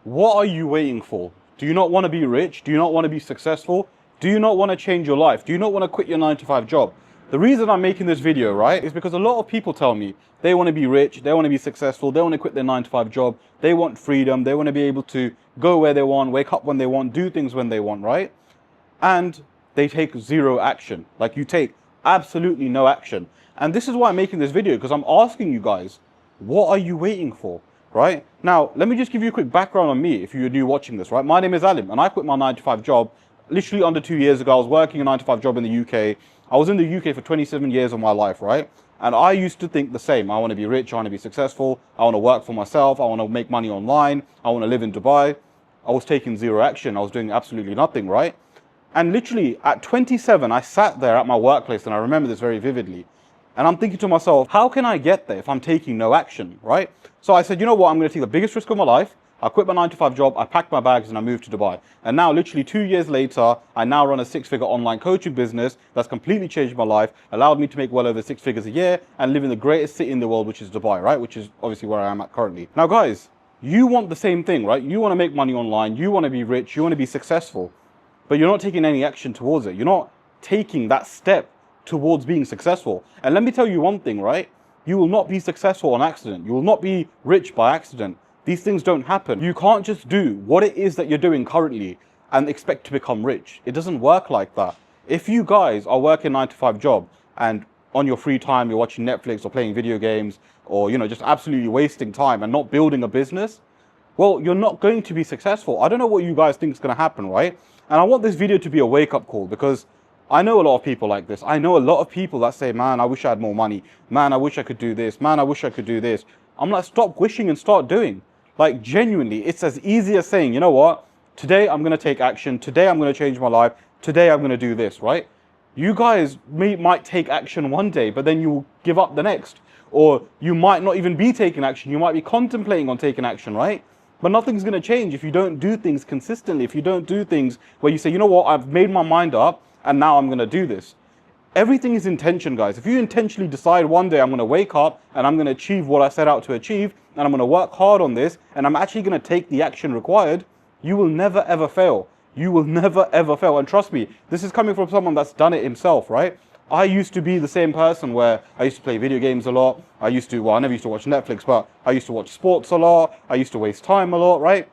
What are you waiting for? Do you not want to be rich? Do you not want to be successful? Do you not want to change your life? Do you not want to quit your 9-to-5 job? The reason I'm making this video, right, is because a lot of people tell me they want to be rich, they want to be successful, they want to quit their 9-to-5 job, they want freedom, they want to be able to go where they want, wake up when they want, do things when they want, right? And they take zero action. Like, you take absolutely no action. And this is why I'm making this video, because I'm asking you guys, what are you waiting for, right? Now, let me just give you a quick background on me if you're new watching this, right? My name is Alim, and I quit my 9-to-5 job literally under 2 years ago. I was working a 9-to-5 job in the UK. I was in the UK for 27 years of my life, right? And I used to think the same. I want to be rich, I want to be successful, I want to work for myself, I want to make money online, I want to live in Dubai. I was taking zero action. I was doing absolutely nothing, right? And literally at 27, I sat there at my workplace, and I remember this very vividly. And I'm thinking to myself, how can I get there if I'm taking no action, right? So I said, you know what? I'm going to take the biggest risk of my life. I quit my 9-to-5 job, I packed my bags, and I moved to Dubai. And now, literally 2 years later, I now run a 6-figure online coaching business that's completely changed my life, allowed me to make well over 6 figures a year, and live in the greatest city in the world, which is Dubai, right? Which is obviously where I am at currently. Now, guys, you want the same thing, right? You want to make money online, you want to be rich, you want to be successful, but you're not taking any action towards it. You're not taking that step towards being successful. And let me tell you one thing, right? You will not be successful on accident. You will not be rich by accident. These things don't happen. You can't just do what it is that you're doing currently and expect to become rich. It doesn't work like that. If you guys are working 9-to-5 job and on your free time you're watching Netflix or playing video games, or just absolutely wasting time and not building a business, well, you're not going to be successful. I don't know what you guys think is going to happen, right? And I want this video to be a wake-up call, because I know a lot of people like this. I know a lot of people that say, man, I wish I had more money. Man, I wish I could do this. Man, I wish I could do this. I'm like, stop wishing and start doing. Like, genuinely, it's as easy as saying, you know what? Today, I'm going to take action. Today, I'm going to change my life. Today, I'm going to do this, right? You guys might take action one day, but then you give up the next. Or you might not even be taking action. You might be contemplating on taking action, right? But nothing's going to change if you don't do things consistently. If you don't do things where you say, you know what? I've made my mind up, and now I'm going to do this. Everything is intention, guys. If you intentionally decide one day I'm going to wake up and I'm going to achieve what I set out to achieve, and I'm going to work hard on this, and I'm actually going to take the action required, you will never ever fail. You will never ever fail. And trust me, this is coming from someone that's done it himself, right? I used to be the same person where I used to play video games a lot. I never used to watch Netflix, but I used to watch sports a lot. I used to waste time a lot, right?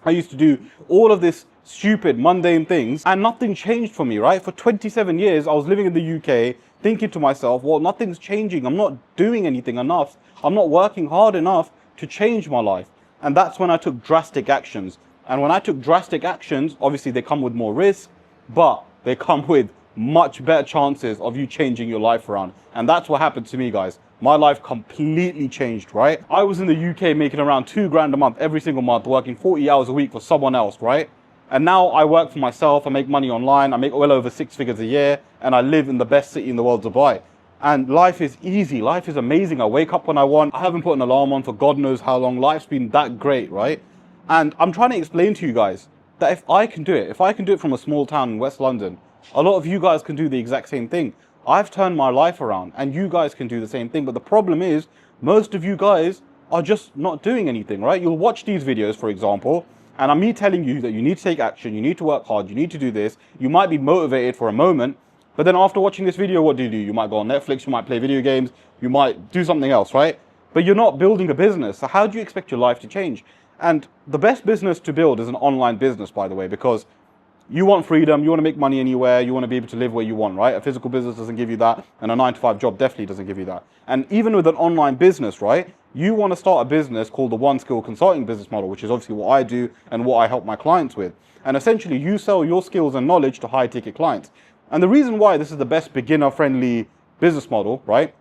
I used to do all of this stupid, mundane things, and nothing changed for me, right? For 27 years, I was living in the UK, thinking to myself, well, nothing's changing. I'm not doing anything enough. I'm not working hard enough to change my life. And that's when I took drastic actions. And when I took drastic actions, obviously they come with more risk, but they come with much better chances of you changing your life around. And that's what happened to me, guys. My life completely changed, right? I was in the UK making around 2 grand a month every single month, working 40 hours a week for someone else, right? And now I work for myself, I make money online, I make well over 6 figures a year, and I live in the best city in the world, Dubai. And life is easy, life is amazing. I wake up when I want, I haven't put an alarm on for God knows how long. Life's been that great, right? And I'm trying to explain to you guys that if I can do it from a small town in West London, a lot of you guys can do the exact same thing. I've turned my life around, and you guys can do the same thing. But the problem is, most of you guys are just not doing anything, right? You'll watch these videos, for example, and I'm me telling you that you need to take action, you need to work hard, you need to do this. You might be motivated for a moment, but then after watching this video, what do? You might go on Netflix, you might play video games, you might do something else, right? But you're not building a business. So how do you expect your life to change? And the best business to build is an online business, by the way, because you want freedom, you want to make money anywhere, you want to be able to live where you want, right? A physical business doesn't give you that, and a 9-to-5 job definitely doesn't give you that. And even with an online business, right, you want to start a business called the One Skill Consulting business model, which is obviously what I do and what I help my clients with. And essentially, you sell your skills and knowledge to high-ticket clients. And the reason why this is the best beginner-friendly business model, right,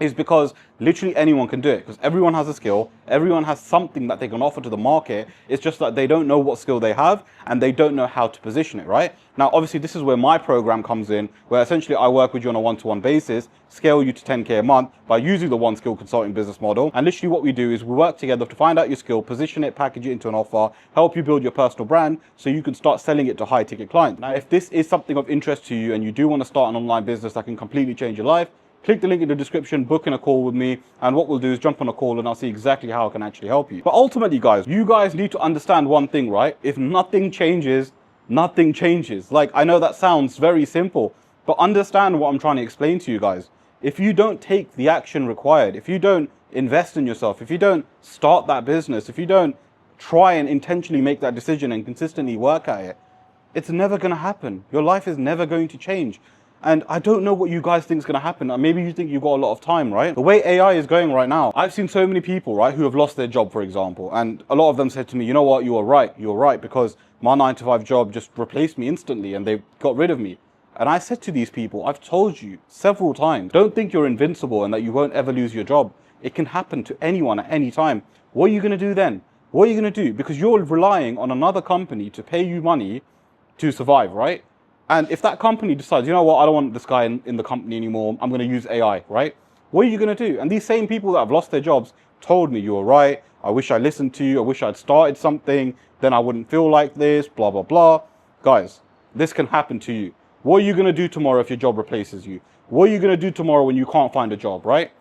is because literally anyone can do it, because everyone has a skill, everyone has something that they can offer to the market. It's just that they don't know what skill they have and they don't know how to position it, right? Now, obviously, this is where my program comes in, where essentially I work with you on a one-to-one basis, scale you to 10K a month by using the One Skill Consulting business model. And literally what we do is we work together to find out your skill, position it, package it into an offer, help you build your personal brand so you can start selling it to high-ticket clients. Now, if this is something of interest to you and you do want to start an online business that can completely change your life, click the link in the description, book in a call with me, and what we'll do is jump on a call and I'll see exactly how I can actually help you. But ultimately, guys, you guys need to understand one thing, right? If nothing changes, nothing changes. Like, I know that sounds very simple, but understand what I'm trying to explain to you guys. If you don't take the action required, if you don't invest in yourself, if you don't start that business, if you don't try and intentionally make that decision and consistently work at it, it's never going to happen. Your life is never going to change. And I don't know what you guys think is going to happen. Maybe you think you've got a lot of time, right? The way AI is going right now, I've seen so many people, right, who have lost their job, for example. And a lot of them said to me, you know what, you are right. You're right, because my 9-to-5 job just replaced me instantly and they got rid of me. And I said to these people, I've told you several times, don't think you're invincible and that you won't ever lose your job. It can happen to anyone at any time. What are you going to do then? What are you going to do? Because you're relying on another company to pay you money to survive, right? And if that company decides, you know what, I don't want this guy in the company anymore, I'm going to use AI, right? What are you going to do? And these same people that have lost their jobs told me, you were right, I wish I listened to you, I wish I'd started something, then I wouldn't feel like this, blah, blah, blah. Guys, this can happen to you. What are you going to do tomorrow if your job replaces you? What are you going to do tomorrow when you can't find a job, right?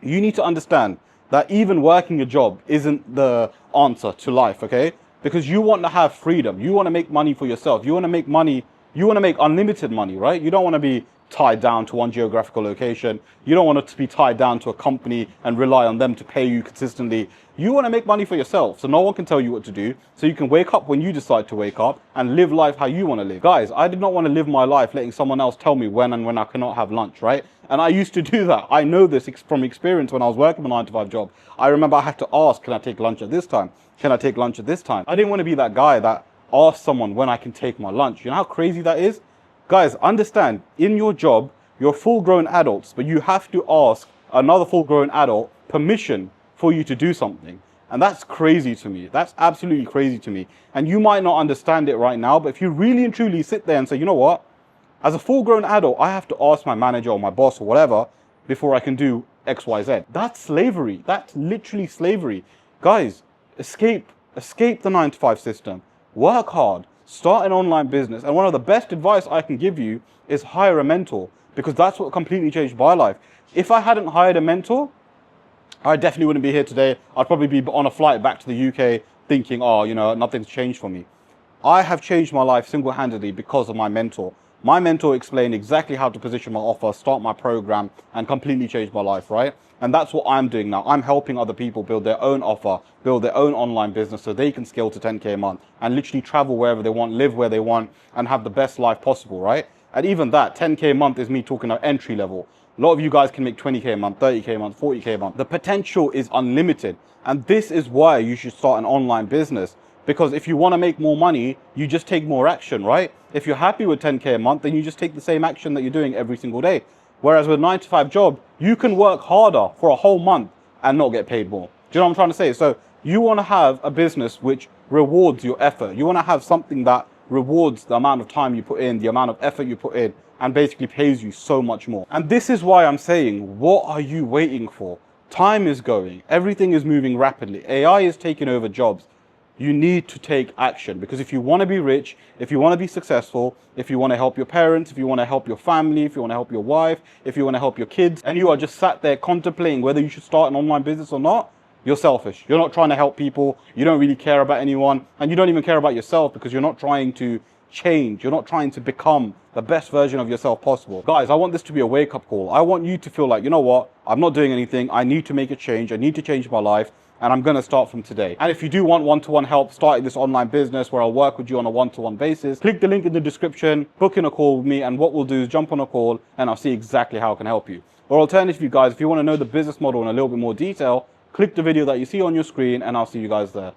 You need to understand that even working a job isn't the answer to life, okay? Because you want to have freedom. You want to make money for yourself. You want to make money. You want to make unlimited money, right? You don't want to be tied down to one geographical location. You don't want to be tied down to a company and rely on them to pay you consistently. You want to make money for yourself, so no one can tell you what to do. So you can wake up when you decide to wake up and live life how you want to live. Guys, I did not want to live my life letting someone else tell me when and when I cannot have lunch, right? And I used to do that. I know this from experience when I was working a 9-to-5 job. I remember I had to ask, can I take lunch at this time? Can I take lunch at this time? I didn't want to be that guy that asks someone when I can take my lunch. You know how crazy that is? Guys, understand, in your job, you're full-grown adults, but you have to ask another full-grown adult permission for you to do something. And that's crazy to me. That's absolutely crazy to me. And you might not understand it right now, but if you really and truly sit there and say, you know what? As a full-grown adult, I have to ask my manager or my boss or whatever before I can do X, Y, Z. That's slavery. That's literally slavery. Guys, escape the 9-to-5 system. Work hard. Start an online business. And one of the best advice I can give you is hire a mentor, because that's what completely changed my life. If I hadn't hired a mentor, I definitely wouldn't be here today. I'd probably be on a flight back to the UK thinking, oh, you know, nothing's changed for me. I have changed my life single-handedly because of my mentor. My mentor explained exactly how to position my offer, start my program, and completely change my life, right? And that's what I'm doing now. I'm helping other people build their own offer, build their own online business so they can scale to 10K a month and literally travel wherever they want, live where they want, and have the best life possible, right? And even that, 10K a month is me talking about entry level. A lot of you guys can make 20K a month, 30K a month, 40K a month. The potential is unlimited. And this is why you should start an online business. Because if you want to make more money, you just take more action, right? If you're happy with 10K a month, then you just take the same action that you're doing every single day. Whereas with a 9-to-5 job, you can work harder for a whole month and not get paid more. Do you know what I'm trying to say? So you want to have a business which rewards your effort. You want to have something that rewards the amount of time you put in, the amount of effort you put in, and basically pays you so much more. And this is why I'm saying, what are you waiting for? Time is going. Everything is moving rapidly. AI is taking over jobs. You need to take action, because if you want to be rich, if you want to be successful, if you want to help your parents, if you want to help your family, if you want to help your wife, if you want to help your kids, and you are just sat there contemplating whether you should start an online business or not, you're selfish. You're not trying to help people. You don't really care about anyone, and you don't even care about yourself, because you're not trying to change. You're not trying to become the best version of yourself possible. Guys, I want this to be a wake-up call. I want you to feel like, you know what? I'm not doing anything. I need to make a change. I need to change my life. And I'm going to start from today. And if you do want one-to-one help starting this online business where I'll work with you on a one-to-one basis, click the link in the description, book in a call with me, and what we'll do is jump on a call and I'll see exactly how I can help you. Or alternatively, guys, if you want to know the business model in a little bit more detail, click the video that you see on your screen and I'll see you guys there.